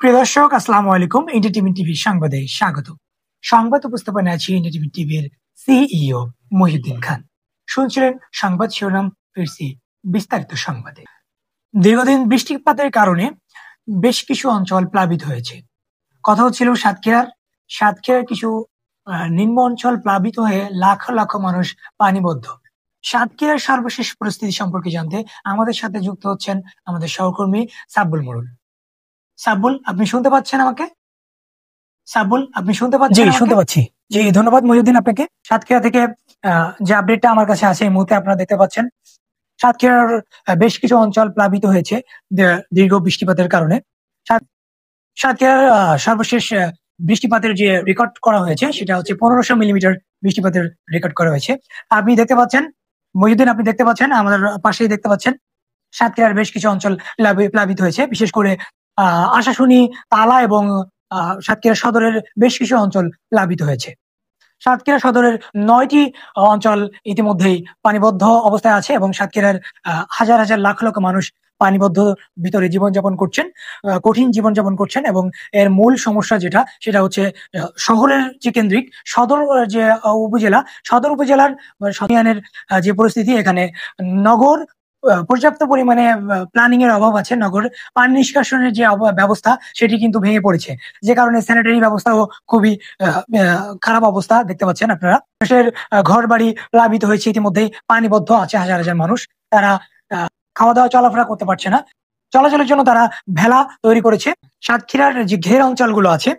প্রিয় দর্শক, আসসালামু আলাইকুম। এন্টারটেইনমেন্ট টিভির সংবাদে স্বাগত। সংবাদ উপস্থাপনায় আছি এন্টারটেইনমেন্ট টিভির সিইও মহিউদ্দিন খান। শুনছিলেন সংবাদ শিরোনাম, ফিরছি বিস্তারিত সংবাদে। দীর্ঘদিন বৃষ্টিপাতের কারণে বেশ কিছু অঞ্চল প্লাবিত হয়েছে। কথা হচ্ছিল সাতক্ষীরার কিছু নিম্ন অঞ্চল প্লাবিত হয়ে লাখ লাখ মানুষ পানিবদ্ধ। সাতক্ষীরার সর্বশেষ পরিস্থিতি সম্পর্কে জানতে আমাদের সাথে যুক্ত হচ্ছেন আমাদের সহকর্মী সাব্বুল মোড়ল। সাব্বুল, আপনি শুনতে পাচ্ছেন আমাকে? সাব্বুল, আপনি শুনতে পাচ্ছেন আমাকে? শুনতে পাচ্ছি। জি, ধন্যবাদ মহিউদ্দিন আপনাকে। সাতক্ষীরা থেকে যে আপডেটটা আমার কাছে আছে এই মুহূর্তে আপনারা দেখতে পাচ্ছেন, সাতক্ষীরার বেশ কিছু অঞ্চল প্লাবিত হয়েছে দীর্ঘ বৃষ্টিপাতের কারণে। সাতক্ষীরার সর্বশেষ বৃষ্টিপাতের যে রেকর্ড করা হয়েছে সেটা হচ্ছে 1500 মিলিমিটার বৃষ্টিপাতের রেকর্ড করা হয়েছে। আপনি দেখতে পাচ্ছেন মহিউদ্দিন, আপনি দেখতে পাচ্ছেন, আমাদের পাশেই দেখতে পাচ্ছেন সাতক্ষীরার বেশ কিছু অঞ্চল প্লাবিত হয়েছে। বিশেষ করে আশাশুনি, তালা এবং সাতক্ষীরা সদরের বেশ কিছু অঞ্চল প্লাবিত হয়েছে। সাতক্ষীরা সদরের 9টি অঞ্চল ইতিমধ্যেই পানিবদ্ধ অবস্থায় আছে এবং সাতক্ষীরার হাজার হাজার লাখ লাখ মানুষ পানিবদ্ধ ভিতরে জীবনযাপন করছেন, কঠিন জীবনযাপন করছেন। এবং এর মূল সমস্যা সেটা হচ্ছে শহরের যে কেন্দ্রিক সদর যে সদর উপজেলার সদিয়ানের যে পরিস্থিতি, এখানে নগর পর্যাপ্ত পরিমাণে প্ল্যানিং এর অভাব আছে। নগর পানি নিষ্কাশনের যে ব্যবস্থা সেটি কিন্তু ভেঙে পড়েছে, যে কারণে স্যানিটারি ব্যবস্থাও খুবই খারাপ অবস্থা দেখতে পাচ্ছেন আপনারা। মানুষের ঘর বাড়ি প্লাবিত হয়েছে, ইতিমধ্যেই পানিবদ্ধ আছে হাজার হাজার মানুষ। তারা খাওয়া দাওয়া চলাফেরা করতে পারছে না। চলাচলের জন্য তারা ভেলা তৈরি করেছে। সাতক্ষীরার যে ঘের অঞ্চলগুলো আছে,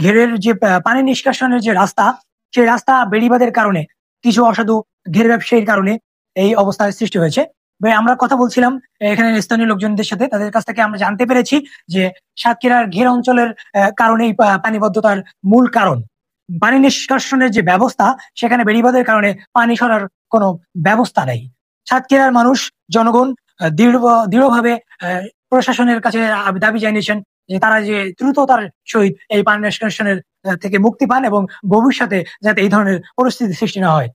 ঘেরের যে পানি নিষ্কাশনের যে রাস্তা, সেই রাস্তা বেড়িবাঁধের কারণে, কিছু অসাধু ঘের ব্যবসায়ীর কারণে এই অবস্থার সৃষ্টি হয়েছে। আমরা কথা বলছিলাম এখানে স্থানীয় লোকজনদের সাথে, তাদের কাছ থেকে আমরা জানতে পেরেছি যে সাতক্ষীরার ঘের অঞ্চলের কারণেই পানিবদ্ধতার মূল কারণ পানি নিষ্কাশনের যে ব্যবস্থা, সেখানে বেড়িবাঁধের কারণে পানি সরার কোনো ব্যবস্থা নেই। সাতক্ষীরার জনগণ দৃঢ়ভাবে প্রশাসনের কাছে দাবি জানিয়েছেন যে তারা যে দ্রুততার সহিত এই পানি নিষ্কাশনের থেকে মুক্তি পান এবং ভবিষ্যতে যাতে এই ধরনের পরিস্থিতি সৃষ্টি না হয়।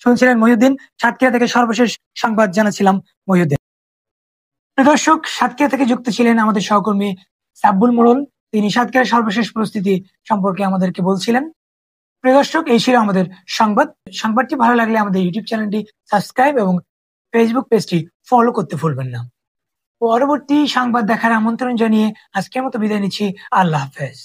শুনছিলেন মহিউদ্দিন। সাতক্ষীরা থেকে সর্বশেষ সংবাদ জানাচ্ছিলাম মহিউদ্দিন। দর্শক, সাতক্ষীরা থেকে যুক্ত ছিলেন আমাদের সহকর্মী সাব্বুল মোড়ল। তিনি সাতক্ষীরার সর্বশেষ পরিস্থিতি সম্পর্কে আমাদেরকে বলছিলেন। প্রিয় দর্শক, এই ছিল আমাদের সংবাদটি ভালো লাগলে আমাদের ইউটিউব চ্যানেলটি সাবস্ক্রাইব এবং ফেসবুক পেজটি ফলো করতে ভুলবেন না। পরবর্তী সংবাদ দেখার আমন্ত্রণ জানিয়ে আজকের মতো বিদায় নিচ্ছি। আল্লাহ হাফেজ।